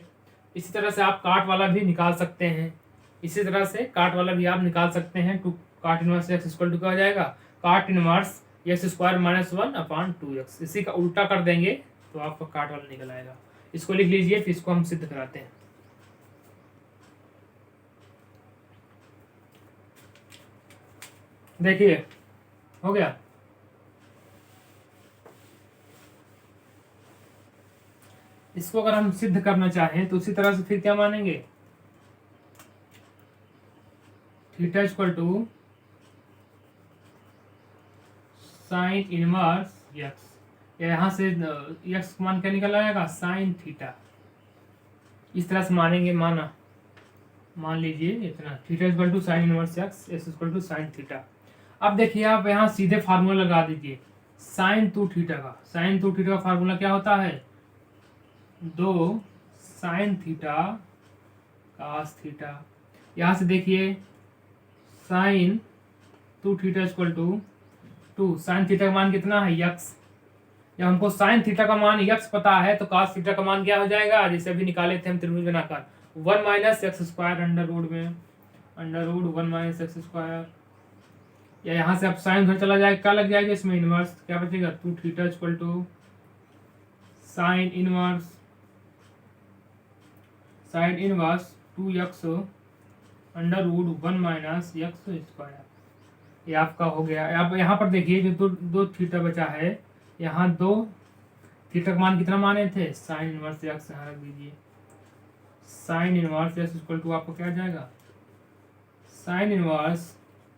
इसी तरह से आप काट वाला भी निकाल सकते हैं, इसी तरह से काट वाला भी आप निकाल सकते हैं। 2 cot inverse x equal to क्या हो जाएगा, cot inverse x square minus 1 upon 2x। इसी का उल्टा कर देंगे तो आपका काट वाला निकल आएगा। इसको लिख लीजिए, फिर इसको हम सिद्ध कराते हैं। देखिए हो गया। इसको अगर हम सिद्ध करना चाहें तो उसी तरह से फिर क्या मानेंगे, theta equal to sine inverse x. या यहाँ से एक्स का मान क्या निकल आएगा, साइन थीटा। इस तरह से मानेंगे, मान लीजिए इतना, theta equal to sine inverse x, x equal to sine theta. अब देखिए आप यहाँ सीधे फार्मूला लगा दीजिए साइन टू थीटा का। साइन टू थीटा का फार्मूला क्या होता है, 2 साइन थीटा कास थीटा। यहाँ से देखिए sine two theta equal to 2 sine theta का मान कितना है, यक्स। जब हमको साइन थीटा का मान यक्स पता है तो कास थीटा का मान क्या हो जाएगा, जैसे अभी निकाले थे हम त्रिभुज बनाकर, 1 minus x square under root में, under root 1 minus x square. या यहाँ से अब साइन उधर चला जाएगा, क्या लग जाएगा इसमें, इनवर्स। क्या बचेगा, 2 theta equal to sine inverse 2x under root 1 minus x square. ये आपका हो गया। अब यहाँ पर देखिए जो दो थीटा बचा है, यहाँ 2 थीटा का मान कितना माने थे, साइन इनवर्स एक्स, यहाँ रख दीजिए sine inverse x equal to आपको क्या आ जाएगा, sine inverse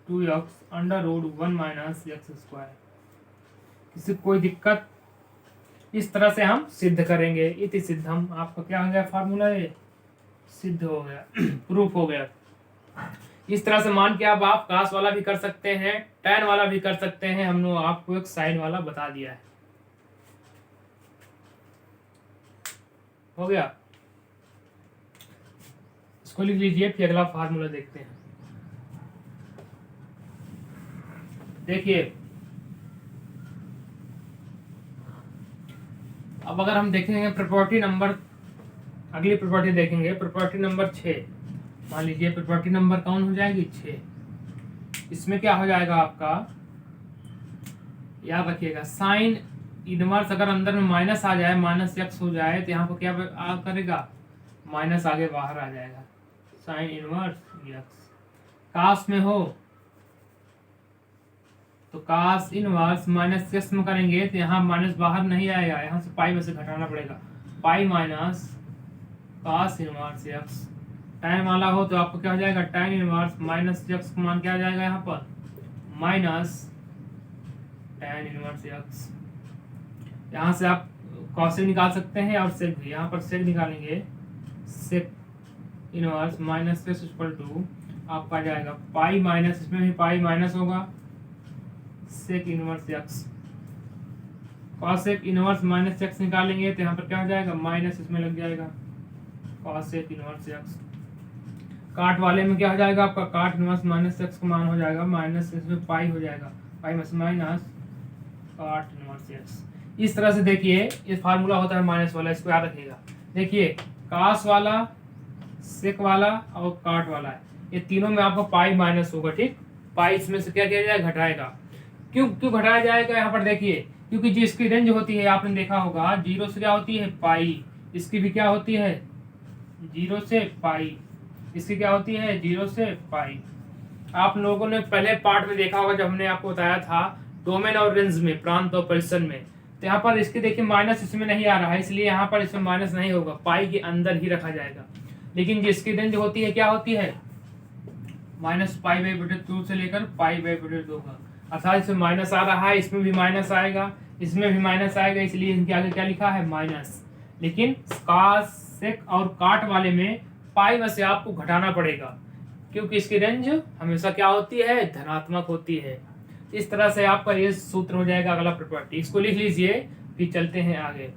2x under root 1 minus x square. किसी कोई दिक्कत, इस तरह से हम सिद्ध करेंगे। इति सिद्धम, आपका क्या हो गया फार्मूला, ये सिद्ध हो गया प्रूफ हो गया। इस तरह से मान के अब आप कास वाला भी कर सकते हैं, टैन वाला भी कर सकते हैं। हमने आपको एक साइन वाला बता दिया है, हो गया। इसको लिख लीजिए, फिर अगला फार्मूला देखते हैं। देखिए अब अगर हम देखेंगे प्रॉपर्टी नंबर, अगली प्रॉपर्टी देखेंगे प्रॉपर्टी नंबर 6। मान लीजिए प्रॉपर्टी नंबर कौन हो जाएगी, 6। इसमें क्या हो जाएगा आपका, याद रखिएगा साइन इनवर्स अगर अंदर में माइनस आ जाए, माइनस एक्स हो जाए, तो यहाँ पर क्या करेगा, माइनस आगे बाहर आ जाएगा, साइन इनवर्स एक्स। कास में हो तो कास इनवर्स माइनस एक्स में करेंगे तो यहाँ माइनस बाहर नहीं आएगा, यहाँ से पाई में से घटाना पड़ेगा, pi minus cos inverse x. Tan वाला हो तो आपको क्या हो जाएगा, टैन इनवर्स माइनस एक्स का मान क्या आ जाएगा, यहाँ पर माइनस टैन इनवर्स एक्स। यहाँ से आप कॉसेक निकाल सकते हैं और सेक भी, यहाँ पर सेक निकालेंगे, sec inverse minus x equal to आपका जाएगा पाई माइनस, इसमें भी पाई माइनस होगा, sec inverse x. Cosec inverse minus x निकालेंगे तो यहाँ पर क्या हो जाएगा, माइनस इसमें लग जाएगा, कॉसेक इनवर्स एक्स। काट वाले में क्या हो जाएगा आपका, काट इनवर्स माइनस एक्स का मान हो जाएगा, माइनस इसमें पाई हो जाएगा, पाई माइनस काट इनवर्स एक्स। इस तरह से देखिए ये फार्मूला होता है माइनस वाला, इसको याद रखिएगा। देखिए कास वाला, सेक वाला और काट वाला है, ये तीनों में आपको पाई माइनस होगा, ठीक। पाई इसमें से क्या किया जाएगा, घटाएगा। क्यों घटाया जाएगा, यहाँ पर देखिए क्योंकि जिसकी रेंज होती है आपने देखा होगा 0 से क्या होती है पाई, इसकी भी क्या होती है 0 से पाई, इसकी क्या होती है 0 से पाई। आप लोगों ने पहले पार्ट में देखा होगा जब हमने आपको बताया था डोमेन और रेंज में, प्रांत और परिसर में, तो यहाँ पर इसके देखिए माइनस इसमें नहीं आ रहा है, इसलिए यहाँ पर इसमें माइनस नहीं होगा, पाई के अंदर ही रखा जाएगा। लेकिन जिसकी रेंज होती है क्या होती है, माइनस पाई बाई बटे 2 से लेकर पाई बाई बटे 2 का, अर्थात इसमें माइनस आ रहा है, इसमें भी माइनस आएगा, इसमें भी माइनस आएगा, इसलिए इनके आगे क्या लिखा है माइनस। लेकिन कास, सेक और काट वाले में पाई में से आपको घटाना पड़ेगा, क्योंकि इसकी रेंज हमेशा क्या होती है, धनात्मक होती है। इस तरह से आपका ये सूत्र हो जाएगा अगला प्रॉपर्टी, इसको लिख लीजिए, फिर चलते हैं आगे।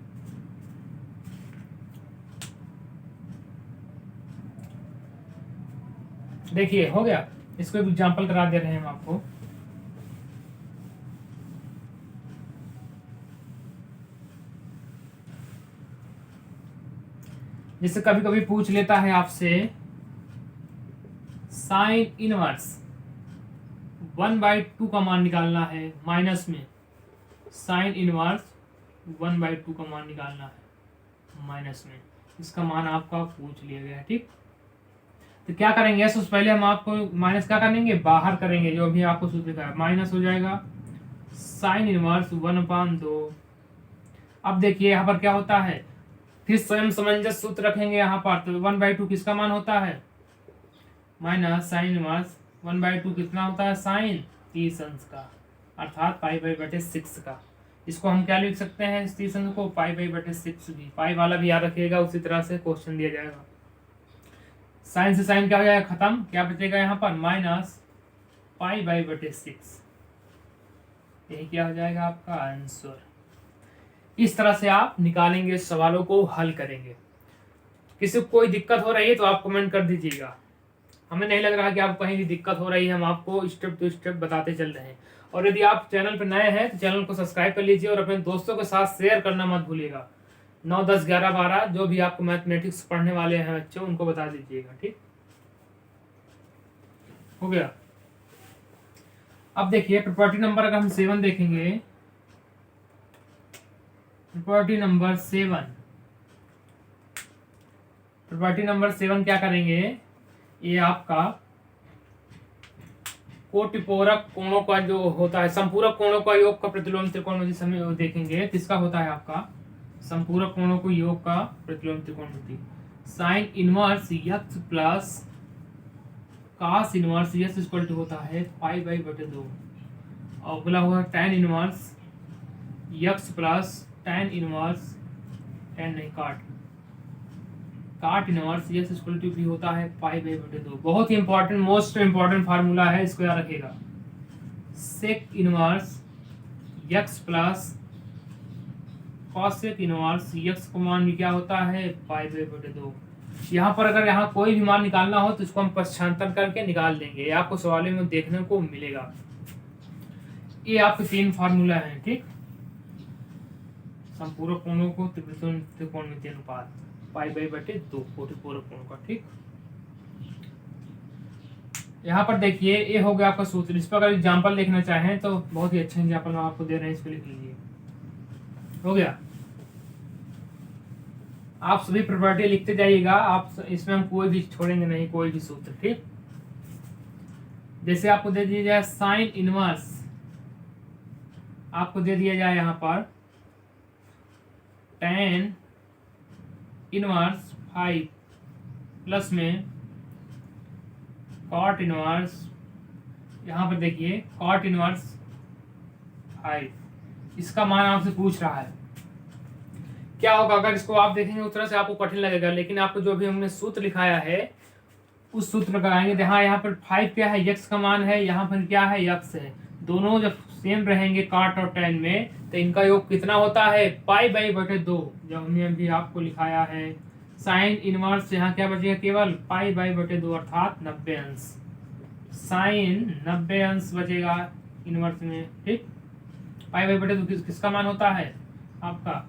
देखिए हो गया, इसको एक एग्जाम्पल करा दे रहे हैं हम आपको। जैसे कभी कभी पूछ लेता है आपसे साइन इनवर्स 1/2 का मान निकालना है, माइनस में साइन इनवर्स 1/2 का मान निकालना है माइनस में, इसका मान आपका पूछ लिया गया है, ठीक। तो क्या करेंगे, सबसे पहले हम आपको माइनस क्या करेंगे, बाहर करेंगे, जो अभी आपको सूत्र का माइनस हो जाएगा साइन इनवर्स 1/2। अब देखिए यहाँ पर क्या होता है, फिर स्वयं समंजस सूत्र रखेंगे यहाँ पर, तो 1/2 किसका मान होता है, माइनस साइन इनवर्स 1/2 कितना होता है, साइन 30 अंश का, अर्थात पाई बाई बटे 6 का। इसको हम क्या लिख सकते हैं इस तीसरे को, पाई बाई बटे 6 भी, पाई वाला भी याद रखिएगा, उसी तरह से क्वेश्चन दिया जाएगा। साइन से साइन क्या हो जाएगा खत्म, क्या बचेगा यहाँ पर माइनस पाई बाई बटे 6, यही क्या हो जाएगा आपका आंसर। इस तरह से आप निकालेंगे, सवालों को हल करेंगे। किसी को कोई दिक्कत हो रही है तो आप कमेंट कर दीजिएगा, हमें नहीं लग रहा कि आपको कहीं भी दिक्कत हो रही है, हम आपको स्टेप टू स्टेप बताते चल रहे हैं। और यदि आप चैनल पर नए हैं तो चैनल को सब्सक्राइब कर लीजिए और अपने दोस्तों के साथ शेयर करना मत भूलिएगा। 9, 10, 11, 12 जो भी आपको मैथमेटिक्स पढ़ने वाले हैं बच्चों, उनको बता दीजिएगा। ठीक हो गया। अब देखिए प्रॉपर्टी नंबर अगर हम 7 देखेंगे, प्रॉपर्टी नंबर 7, प्रॉपर्टी नंबर 7 क्या करेंगे, ये आपका कोटिपूरक कोणों का जो होता है, संपूरक कोणों का योग का प्रतिलोम त्रिकोणमिति समय देखेंगे, किसका होता है आपका संपूरक कोणों को योग का प्रतिलोम त्रिकोणमिति। Sine inverse x plus cos inverse x equal to होता है पाई बाई बटे 2, और बोला हुआ tan inverse x plus tan inverse tan नहीं काट इनवर्स यक्स इक्वल टू भी होता है पाई बाई बटे 2। बहुत ही इंपॉर्टेंट, मोस्ट इंपॉर्टेंट फार्मूला है, इसको याद रखिएगा। Sec inverse x plus cosec inverse x का मान भी क्या होता है पाई बाई बटे 2। यहाँ पर अगर यहाँ कोई भी मान निकालना हो तो इसको हम पश्चांतर करके निकाल देंगे, ये आपको सवाल में देखने को मिलेगा। ये आपके 3 फार्मूला हैं। ठीक, संपूरक कोणों को त्रिकोणमिति अनुपात पाई बाई बटे 2 कोटिपूरक कोण का। ठीक, यहाँ पर देखिए ये हो गया आपका सूत्र। इस पर अगर एग्जाम्पल देखना चाहें तो बहुत ही अच्छा एग्जाम्पल हम आपको दे रहे हैं, इसको लिख लीजिए। हो गया, आप सभी प्रॉपर्टी लिखते जाइएगा, आप इसमें हम कोई भी छोड़ेंगे नहीं, कोई भी सूत्र। ठीक, जैसे आपको दे दिया जाए साइन इनवर्स, आपको दे दिया जाए यहाँ पर tan इनवर्स 5 प्लस में कॉट इनवर्स, यहाँ पर देखिए कॉट इनवर्स 5, इसका मान आपसे पूछ रहा है। क्या होगा अगर इसको आप देखेंगे उस तरह से आपको कठिन लगेगा, लेकिन आपको जो भी हमने सूत्र लिखाया है उस सूत्र लगाएंगे। हाँ, यहाँ पर 5 क्या है, यक्स का मान है, यहाँ पर क्या है यक्स है, दोनों जब सेम रहेंगे काट और tan में तो इनका योग कितना होता है पाई बाई बटे 2, जो हमने अभी आपको लिखाया है। साइन इनवर्स यहाँ क्या बचेगा केवल पाई बाई बटे 2 अर्थात 90 अंश, साइन 90 अंश बचेगा इनवर्स में। ठीक, पाई बाई बटे 2 किसका मान होता है आपका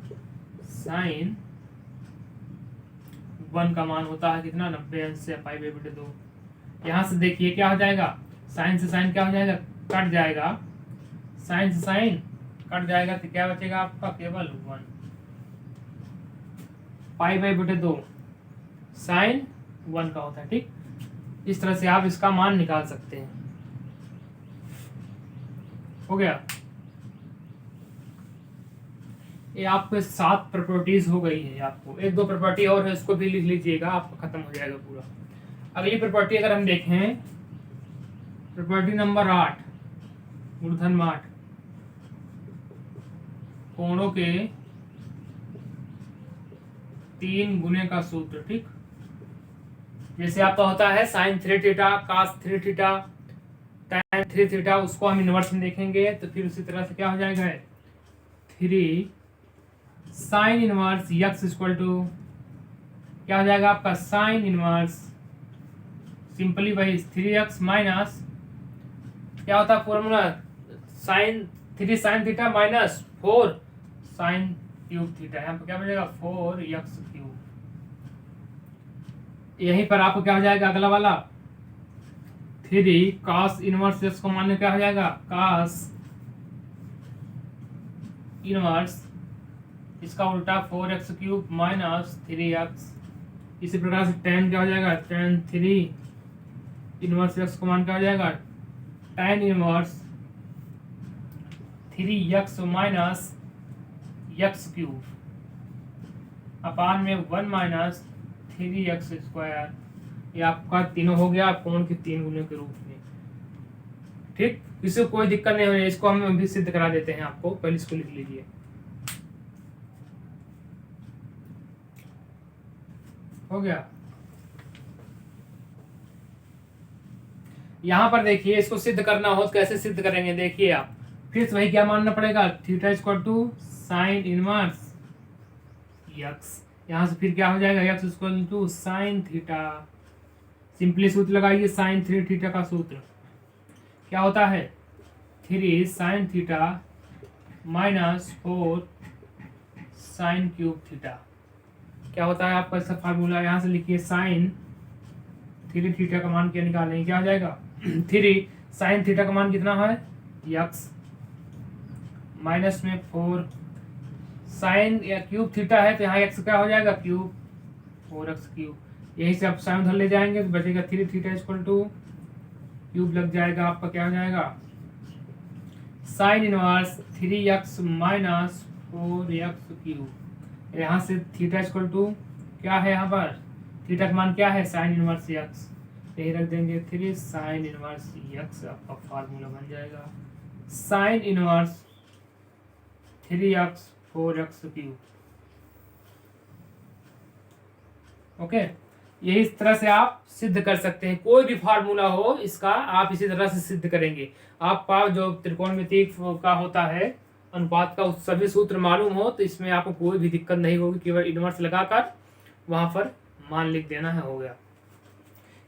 साइन 1 का मान होता है कितना 90 अंश से पाई बाई बटे 2। यहाँ से देखिए क्या हो जाएगा, साइन से साइन क्या हो जाएगा कट जाएगा, साइन से साइन कट जाएगा तो क्या बचेगा आपका केवल 1 पाई बाई बटे 2 साइन 1 का होता है। ठीक, इस तरह से आप इसका मान निकाल सकते हैं। हो गया, ये आपके 7 प्रॉपर्टीज हो गई है। आपको 1-2 प्रॉपर्टी और है, इसको भी लिख लीजिएगा, आपका खत्म हो जाएगा पूरा। अगली प्रॉपर्टी अगर हम देखें, प्रॉपर्टी नंबर 8 मूर्धन्य 8, कोणों के 3 गुने का सूत्र। ठीक, जैसे आपका होता है sine 3 theta cos 3 theta tan 3 theta, उसको हम इनवर्स में देखेंगे तो फिर उसी तरह से क्या हो जाएगा 3 sine inverse x equal to क्या हो जाएगा आपका साइन इनवर्स सिंपली वही 3x माइनस क्या होता है formula sine 3 sine theta minus 4 sine cube theta, यहाँ पर क्या बचेगा 4x क्यूब। यहीं पर आपको क्या हो जाएगा अगला वाला 3 cos इनवर्स x को मानने क्या हो जाएगा cos इनवर्स इसका उल्टा 4x क्यूब माइनस 3x। इसी प्रकार से tan क्या हो जाएगा tan 3 इनवर्स x को मान क्या हो जाएगा tan inverse 3x minus x cube अपान में 1 माइनस 3x स्क्वायर। ये आपका तीनों हो गया कोण के 3 गुने के रूप में। ठीक, किसी को कोई दिक्कत नहीं होनी, इसको हम भी सिद्ध करा देते हैं आपको। पहले इसको लिख लीजिए। हो गया। यहाँ पर देखिए, इसको सिद्ध करना हो तो कैसे सिद्ध करेंगे, देखिए आप फिर से वही क्या मानना पड़ेगा, theta equal to sine inverse x. यहाँ से फिर क्या हो जाएगा, x equal to sine theta. Simply सूत्र लगाइए, साइन 3 थीटा का सूत्र क्या होता है, 3 sine theta minus 4 sine cube theta. क्या होता है आपका इसका फार्मूला, यहाँ से लिखिए, साइन 3 थीटा का मान क्या निकालेंगे, क्या हो जाएगा 3 साइन थीटा का मान कितना है यक्स, माइनस में 4 साइन या क्यूब थीटा है तो यहाँ एक्स क्या हो जाएगा क्यूब, 4x क्यूब। यही से आप साइन उधर ले जाएंगे तो बचेगा 3 थीटा इक्वल टू क्यूब लग जाएगा आपका, क्या हो जाएगा sine inverse 3x minus 4x cube. यहाँ से थीटा इक्वल टू क्या है, यहाँ पर थीटा का मान क्या है साइन इनवर्स x, यही रख देंगे 3 साइन इनवर्स x। आपका फार्मूला बन जाएगा sine inverse 3x 4x cube. Okay, यही इस तरह से आप सिद्ध कर सकते हैं। कोई भी फार्मूला हो इसका आप इसी तरह से सिद्ध करेंगे। आपका जो त्रिकोणमिति का होता है अनुपात का, सभी सूत्र मालूम हो तो इसमें आपको कोई भी दिक्कत नहीं होगी, केवल इनवर्स लगाकर वहां पर मान लिख देना है, हो गया।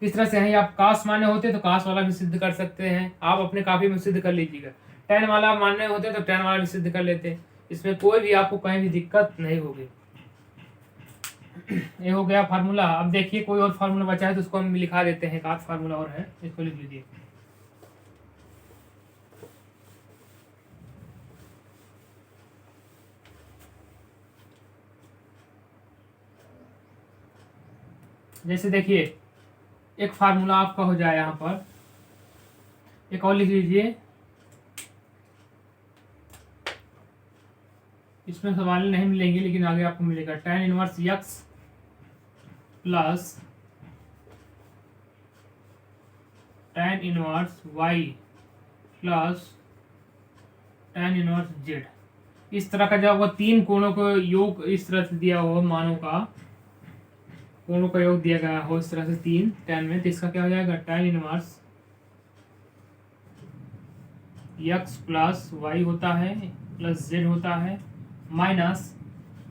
इस तरह से है, आप काश मान्य होते तो काश वाला भी सिद्ध कर सकते हैं, आप अपने काफी में सिद्ध कर लीजिएगा। टेन वाला मान्य होते तो टेन वाला भी सिद्ध कर लेते, इसमें कोई भी आपको कहीं भी दिक्कत नहीं होगी। ये हो गया फार्मूला। अब देखिए कोई और फार्मूला बचा है तो उसको हम लिखा देते हैं, एक आध फार्मूला और है, इसको लिख लीजिए। जैसे देखिए एक फार्मूला आपका हो जाए, यहाँ पर एक और लिख लीजिए, इसमें सवाल नहीं मिलेंगे लेकिन आगे आपको मिलेगा, tan inverse x plus tan inverse y plus tan inverse z। इस तरह का जब वो तीन कोणों को योग इस तरह से दिया हो, मानों का कोणों का योग दिया गया हो इस तरह से तीन tan में, तो इसका क्या हो जाएगा tan inverse x plus y होता है प्लस z होता है माइनस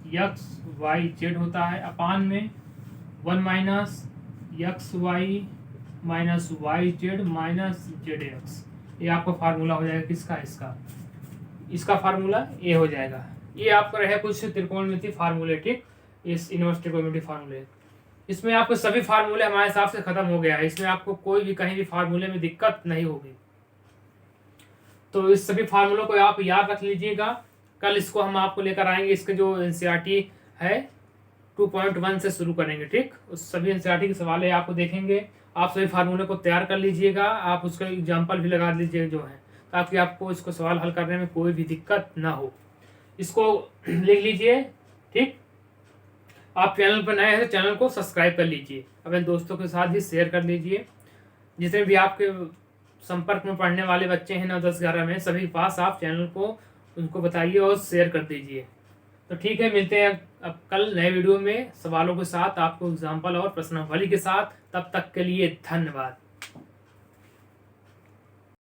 x y z होता है, अपान में 1 minus x y minus y z minus z x. ये आपका फार्मूला हो जाएगा किसका, इसका फार्मूला ये हो जाएगा। ये आपका रहे कुछ त्रिकोणमिति फार्मूले, ठीक, इस इनवर्स त्रिकोणमिति फार्मूले। इसमें आपके सभी फार्मूले हमारे हिसाब से खत्म हो गया है, इसमें आपको कोई भी कहीं भी फार्मूले में दिक्कत नहीं होगी। तो इस सभी फार्मूलों को आप याद रख लीजिएगा। कल इसको हम आपको लेकर आएंगे, इसके जो एनसीईआरटी है 2.1 से शुरू करेंगे, ठीक। उस सभी एनसीईआरटी के सवाल आपको देखेंगे, आप सभी फार्मूले को तैयार कर लीजिएगा, आप उसका एग्जाम्पल भी लगा लीजिएगा जो है, ताकि आपको इसको सवाल हल करने में कोई भी दिक्कत ना हो। इसको लिख लीजिए, ठीक। आप चैनल पर नए हैं तो चैनल को सब्सक्राइब कर लीजिए, अपने दोस्तों के साथ भी शेयर कर लीजिए। जितने भी आपके संपर्क में पढ़ने वाले बच्चे हैं 9, 10, 11 में, सभी के पास आप चैनल को उनको बताइए और शेयर कर दीजिए। तो ठीक है, मिलते हैं अब कल नए वीडियो में सवालों के साथ, आपको एग्जाम्पल और प्रश्नावली के साथ। तब तक के लिए धन्यवाद।